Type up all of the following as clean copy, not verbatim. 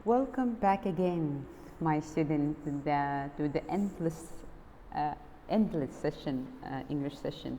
Welcome back again, my student, to the endless session, English session.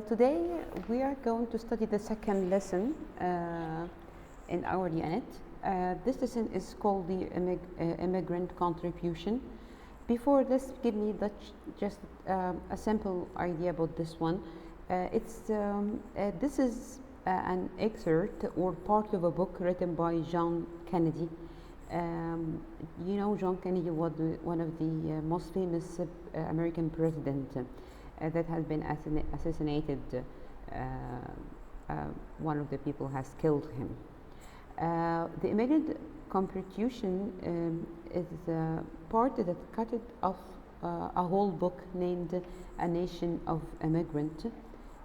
Today we are going to study the second lesson in our unit. This lesson is called the immigrant contribution. Before this, give me just a simple idea about this one. This is an excerpt or part of a book written by John Kennedy. You know, John Kennedy was one of the most famous American president that has been assassinated. One of the people has killed him. The immigrant contribution is a part that cut it off a whole book named A Nation of Immigrants.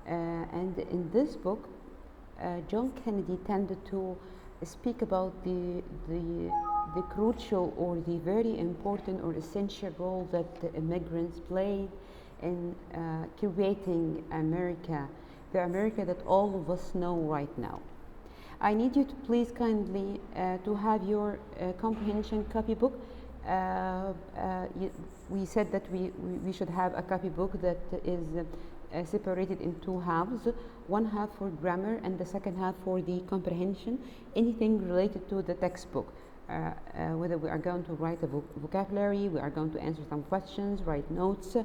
And in this book, John Kennedy tended to speak about the crucial or the very important or essential role that the immigrants played in creating America, the America that all of us know right now. I need you to please kindly to have your comprehension copybook. We said that we should have a copybook that is separated in two halves, one half for grammar and the second half for the comprehension, anything related to the textbook. Whether we are going to write a vocabulary, we are going to answer some questions, write notes,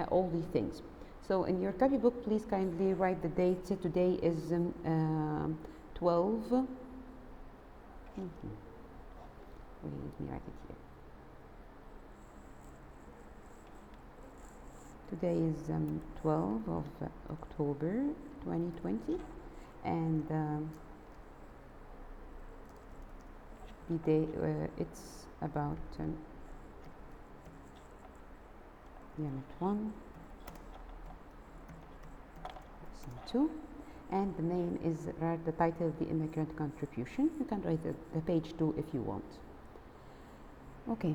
all these things. So in your copybook, please kindly write the date. Today is 12. Wait, let me write it here. Today is 12 of October 2020, and the day it's about Unit 1, Lesson 2, and the name is the title, The Immigrant Contribution. You can write the page 2 if you want. Okay.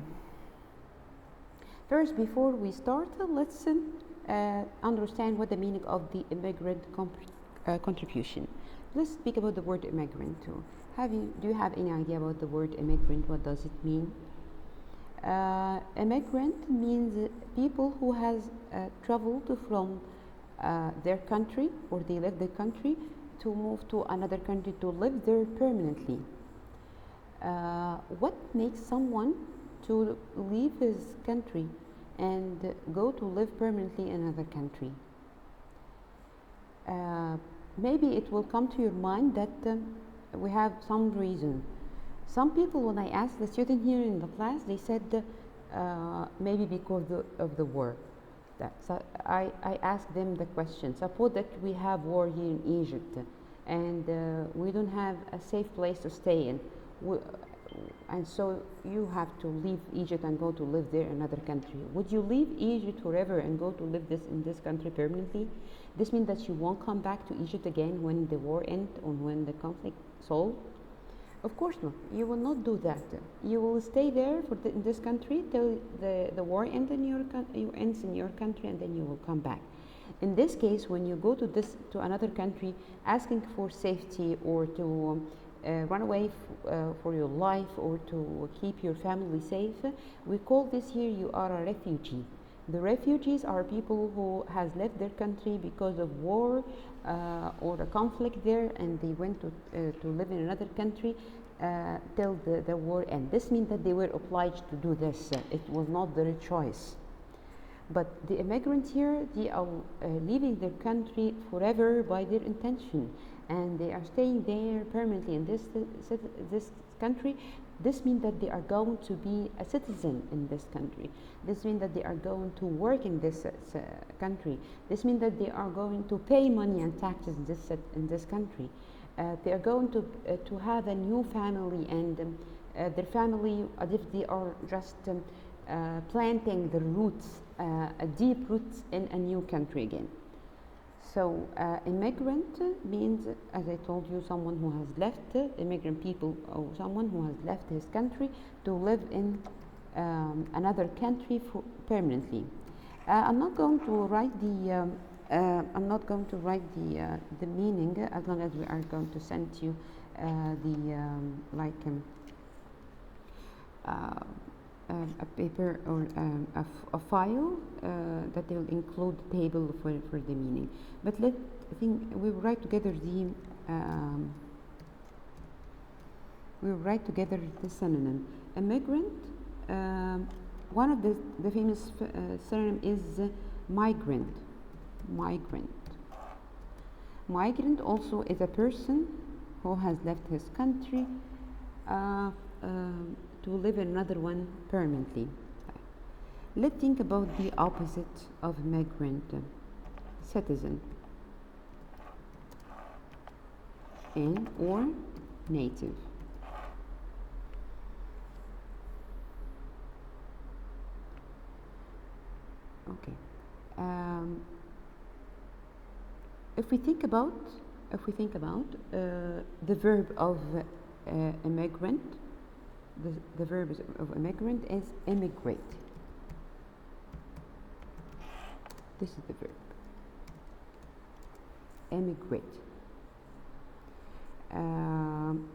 First, before we start, let's understand what the meaning of the immigrant contribution. Let's speak about the word immigrant too. Do you have any idea about the word immigrant? What does it mean? Immigrant means people who has traveled from their country, or they left their country to move to another country to live there permanently. What makes someone to leave his country and go to live permanently in another country? Maybe it will come to your mind that we have some reason. Some people, when I asked the student here in the class, they said maybe because of the war. So I asked them the question, suppose that we have war here in Egypt and we don't have a safe place to stay in. And so you have to leave Egypt and go to live there in another country. Would you leave Egypt forever and go to live in this country permanently? This means that you won't come back to Egypt again when the war ends or when the conflict solved? Of course not. You will not do that. You will stay there in this country till the war ends in your country, and then you will come back. In this case, when you go to another country asking for safety or to run away for your life or to keep your family safe, we call this here you are a refugee. The refugees are people who has left their country because of war or a conflict there, and they went to live in another country till the war ends. This means that they were obliged to do this. It was not their choice. But the immigrants here, they are leaving their country forever by their intention, and they are staying there permanently in this country. This means that they are going to be a citizen in this country. This means that they are going to work in this country. This means that they are going to pay money and taxes in this country. They are going to have a new family, and their family, as if they are just planting the roots, deep roots in a new country again. So immigrant means, as I told you, someone who has left, immigrant people, or someone who has left his country to live in another country permanently. I'm not going to write the meaning, as long as we are going to send you the like a paper or a file that they will include the table for the meaning. But I think we will write together the synonym. Immigrant. One of the famous synonym is migrant. Migrant also is a person who has left his country to live in another one permanently. Let's think about the opposite of migrant. Citizen or native. Okay. If we think about the verb of immigrant, the verb of immigrant is immigrate. This is the verb. Immigrate.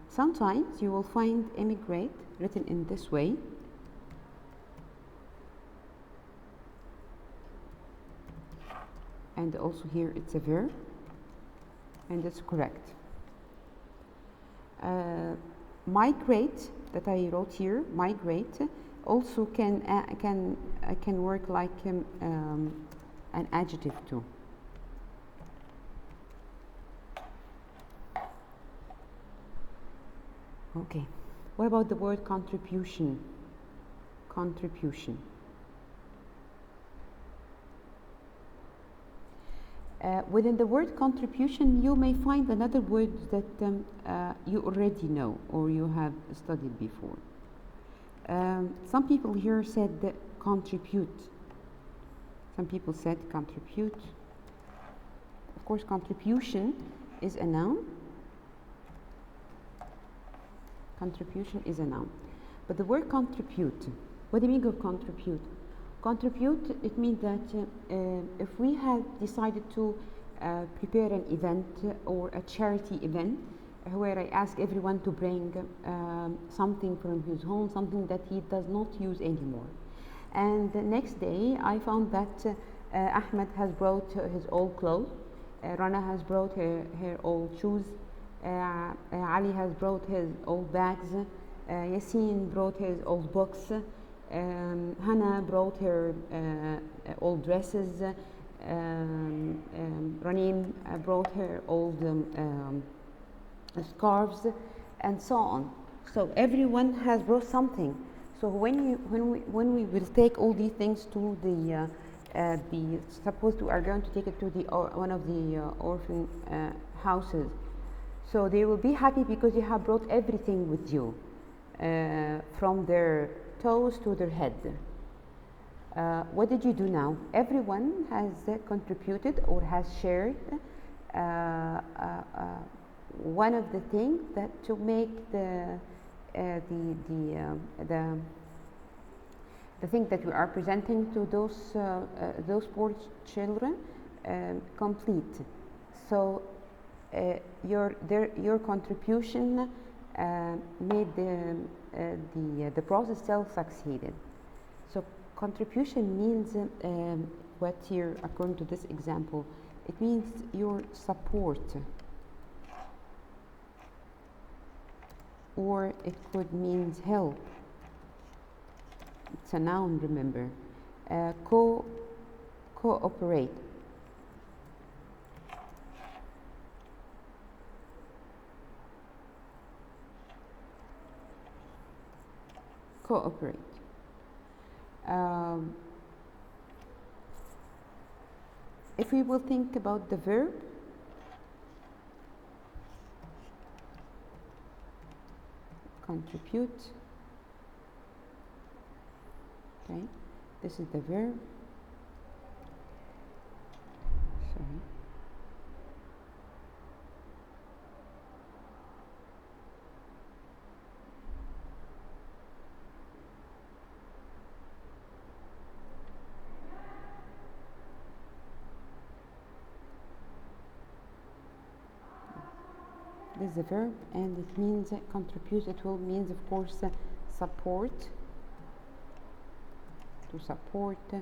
Sometimes you will find immigrate written in this way. And also here it's a verb, and it's correct. Migrate that I wrote here, migrate, also can work like an adjective too. Okay. What about the word contribution? Contribution. Within the word contribution, you may find another word that you already know or you have studied before. Some people here said contribute. Some people said contribute. Of course, contribution is a noun. Contribution is a noun. But the word contribute, what do you mean of contribute? Contribute, it means that if we have decided to prepare an event or a charity event where I ask everyone to bring something from his home, something that he does not use anymore. And the next day I found that Ahmed has brought his old clothes, Rana has brought her old shoes, Ali has brought his old bags, Yassine brought his old books, Hannah brought her old dresses, Ranim brought her old scarves, and so on. So everyone has brought something. So when we will take all these things to the suppose we are going to take it to the one of the orphan houses, so they will be happy because you have brought everything with you, from their toes to their head. What did you do now? Everyone has contributed or has shared one of the things that to make the thing that we are presenting to those poor children complete. So your contribution made the process itself succeeded. So contribution means what here, according to this example, it means your support, or it could mean help. It's a noun, remember. Cooperate. Cooperate. If we will think about the verb, contribute. Okay, this is the verb. Sorry. is the verb, and it means contribute. It will means, of course, support, to support, to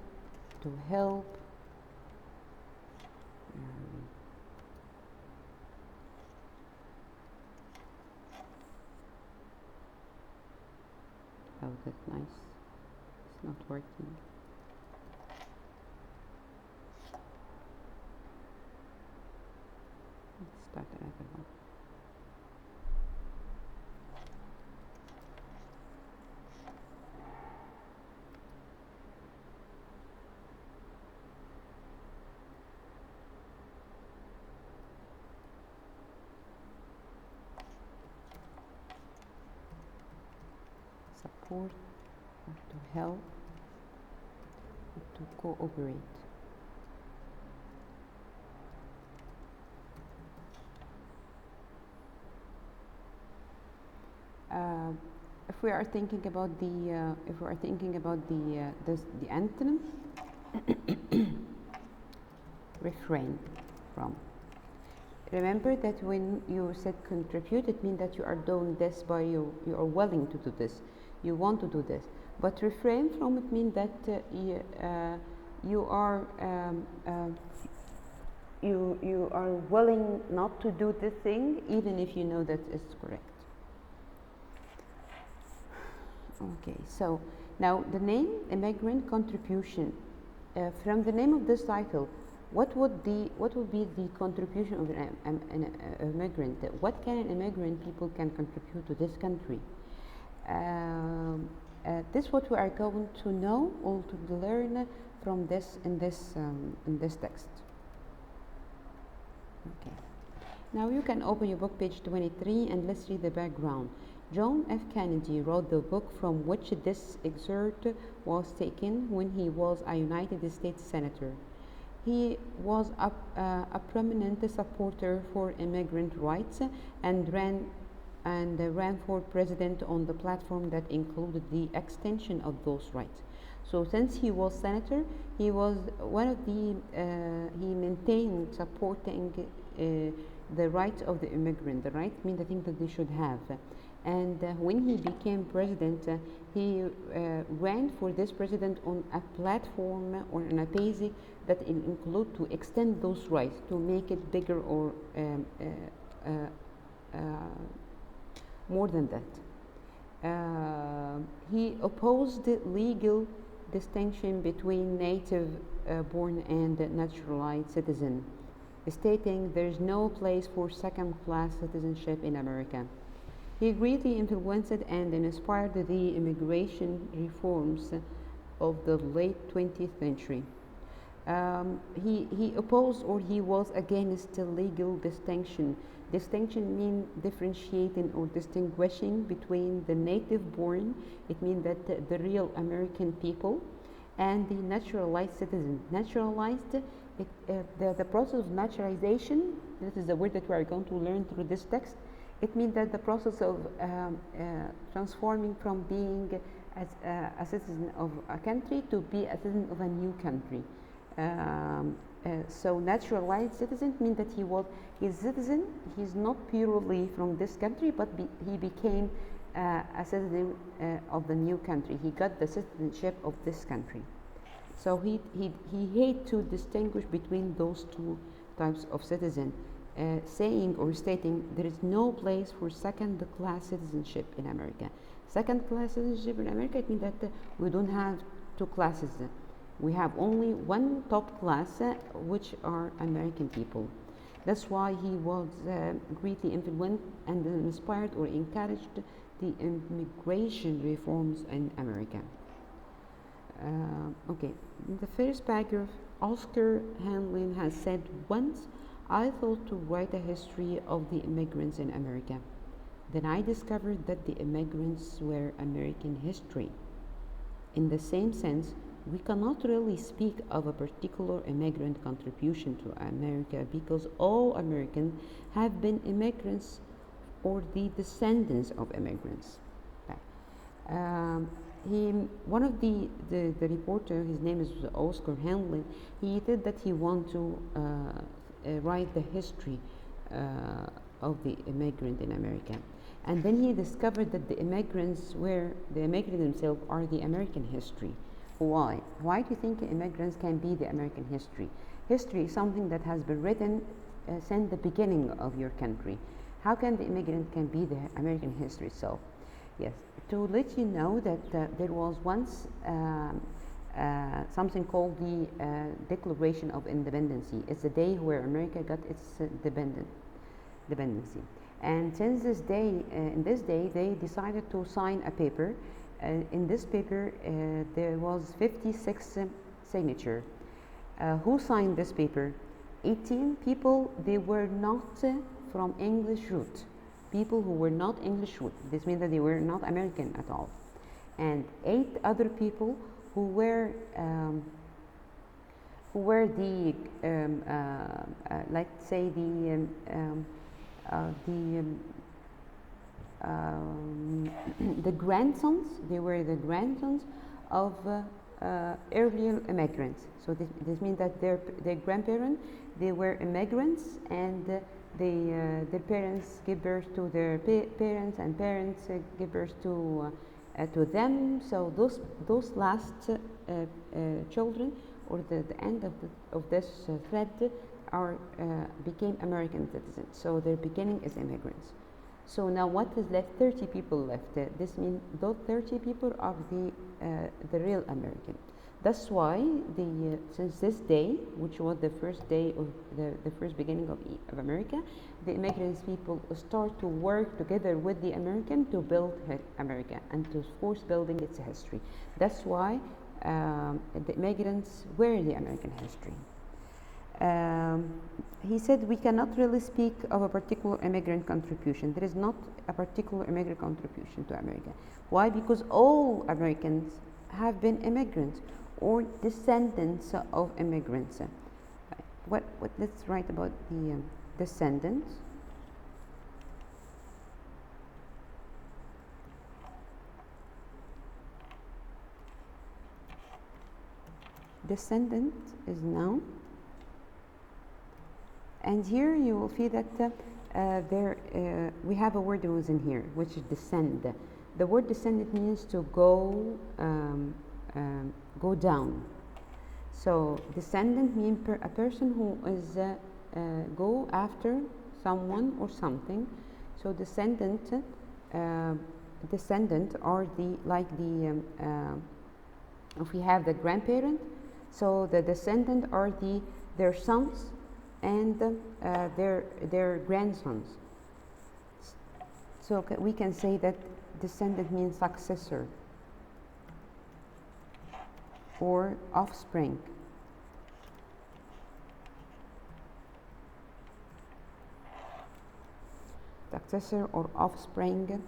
help. Oh, that's nice. It's not working. Let's start another one. Support, or to help, or to cooperate. If we are thinking about the the antonym, refrain from. Remember that when you said contribute, it means that you are doing this by you are willing to do this, you want to do this. But refrain from, it means that you are willing not to do the thing even if you know that it's correct. Okay, so now the name immigrant contribution. From the name of this title, what would be the contribution of an immigrant? What can an immigrant people can contribute to this country? This is what we are going to know or to learn from this in this text. Okay. Now you can open your book, page 23, and let's read the background. John F. Kennedy wrote the book from which this excerpt was taken when he was a United States Senator. He was a prominent supporter for immigrant rights and ran for president on the platform that included the extension of those rights. So since he was senator, he was one of the he maintained supporting the rights of the immigrant. The right means the thing that they should have. And when he became president, he ran for this president on a platform or on a basic that include to extend those rights, to make it bigger or more than that. He opposed the legal distinction between native born and naturalized citizen, stating there is no place for second-class citizenship in America. He greatly influenced and inspired the immigration reforms of the late 20th century. He opposed, or he was against, legal distinction. Distinction means differentiating or distinguishing between the native born, it means that the real American people, and the naturalized citizen. Naturalized, the process of naturalization, this is the word that we are going to learn through this text. It means that the process of transforming from being as a citizen of a country to be a citizen of a new country. So naturalized citizen means that he's citizen. He's not purely from this country, but he became a citizen of the new country. He got the citizenship of this country. So he had to distinguish between those two types of citizen. Saying or stating there is no place for second-class citizenship in America. Second-class citizenship in America, it means that we don't have two classes. We have only one top class, which are American people. That's why he was greatly influenced and inspired or encouraged the immigration reforms in America. Okay, in the first paragraph, Oscar Hamlin has said once, I thought to write a history of the immigrants in America. Then I discovered that the immigrants were American history. In the same sense, we cannot really speak of a particular immigrant contribution to America because all Americans have been immigrants or the descendants of immigrants. One of the reporter, his name is Oscar Hamlin, he said that he wanted to write the history of the immigrant in America. And then he discovered that the immigrants themselves are the American history. Why? Why do you think immigrants can be the American history? History is something that has been written since the beginning of your country. How can the immigrant can be the American history itself? Yes, to let you know that there was once something called the Declaration of Independence. It's the day where America got its dependency. And since this day, in this day, they decided to sign a paper. In this paper, there was 56 signature. Who signed this paper? 18 people. They were not from English root. People who were not English root. This means that they were not American at all. And 8 other people who were the let's say the grandsons. They were the grandsons of earlier immigrants. So this means that their grandparents, they were immigrants, and their parents gave birth to their parents, and parents gave birth to them. So those last children, or the end of this thread, are became American citizens. So their beginning is immigrants. So now what is left? 30 people left. This means those 30 people are the real American. That's why since this day, which was the first day of the first beginning of America, the immigrants people start to work together with the American to build America and to force building its history. That's why the immigrants were the American history. He said we cannot really speak of a particular immigrant contribution. There is not a particular immigrant contribution to America. Why? Because all Americans have been immigrants or descendants of immigrants. Let's write about the descendants. Descendant is noun. And here you will see that we have a word that was in here, which is descend. The word descendant means to go down. So descendant means a person who is go after someone or something. So descendant are if we have the grandparent, so the descendant are their sons and their grandsons. So we can say that descendant means successor or offspring. Successor or offspring.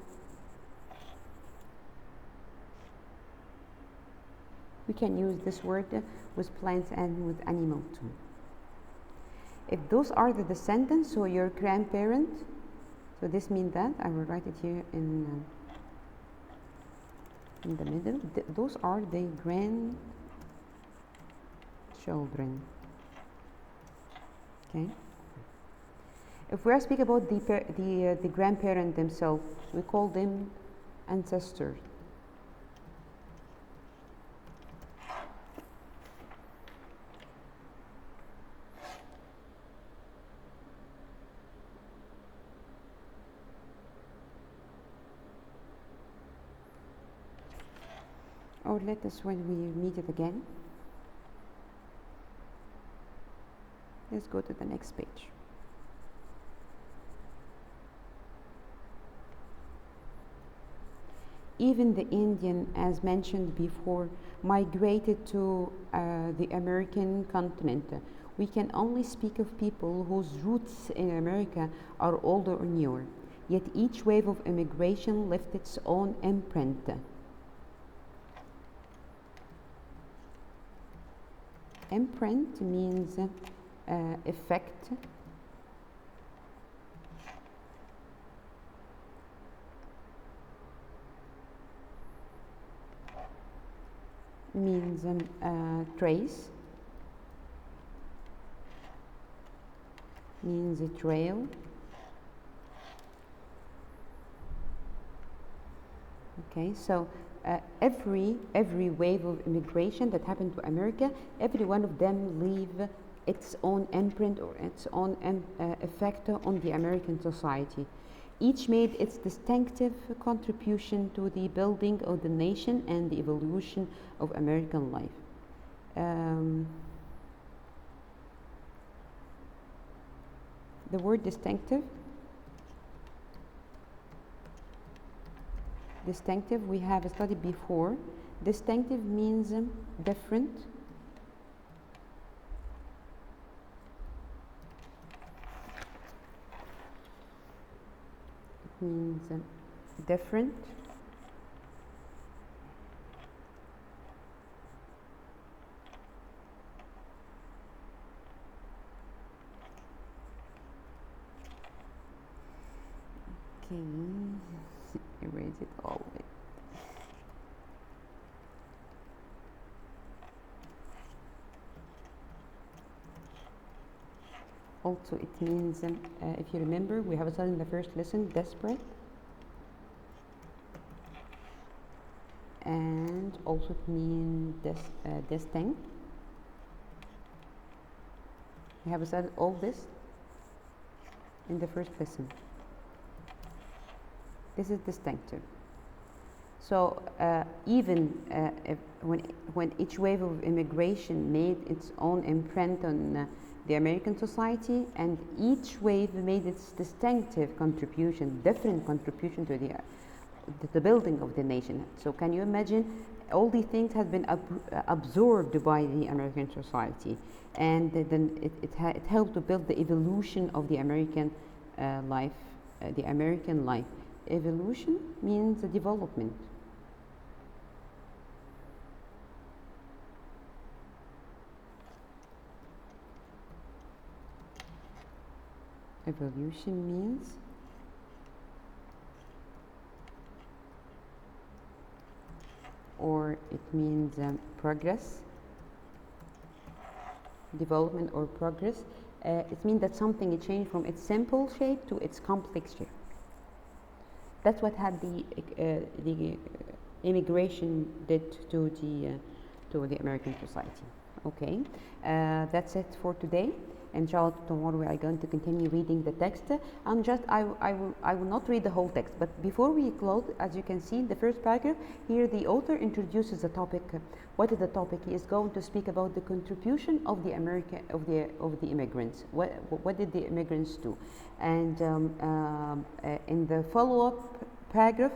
We can use this word with plants and with animal too. If those are the descendants, so your grandparent, so this means that, I will write it here in the middle, those are the grandchildren. Okay. If we are speaking about the grandparent themselves, we call them ancestors. Or let us, when we meet it again. Let's go to the next page. Even the Indian, as mentioned before, migrated to the American continent. We can only speak of people whose roots in America are older or newer. Yet each wave of immigration left its own imprint. Imprint means effect. Means trace. Means a trail. Okay, so every wave of immigration that happened to America, every one of them leave its own imprint or its own effect on the American society. Each made its distinctive contribution to the building of the nation and the evolution of American life. The word distinctive, we have studied before. Distinctive means different. It means different. Okay, erase it all of it. Also, it means, if you remember, we have studied in the first lesson, desperate. And also it means distinct. We have studied all this in the first lesson. This is distinctive. So even when each wave of immigration made its own imprint on the American society, and each wave made its distinctive contribution, different contribution to the building of the nation. So can you imagine, all these things have been absorbed by the American society, and then it helped to build the evolution of the American life. The American life. Evolution means development. Evolution means or it means progress, development or progress. It means that something changed from its simple shape to its complex shape. That's what had the immigration did to the American society. Okay, that's it for today. Inshallah, tomorrow we are going to continue reading the text. I will not read the whole text, but before we close, as you can see in the first paragraph, here the author introduces the topic. What is the topic? He is going to speak about the contribution of the immigrants. What did the immigrants do? And in the follow-up paragraph,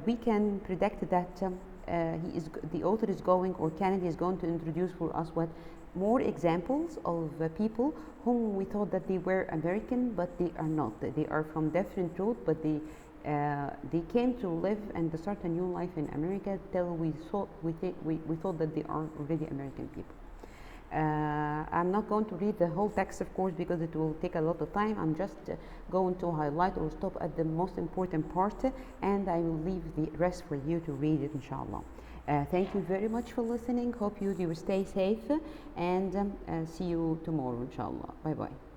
we can predict that the author is going, or Kennedy is going to introduce for us more examples of people whom we thought that they were American, but they are not. They are from different root, but they came to live and to start a new life in America till we thought that they are already American people. I'm not going to read the whole text, of course, because it will take a lot of time. I'm just going to highlight or stop at the most important part, and I will leave the rest for you to read it, inshallah. Thank you very much for listening. Hope you stay safe, and see you tomorrow, inshallah. Bye bye.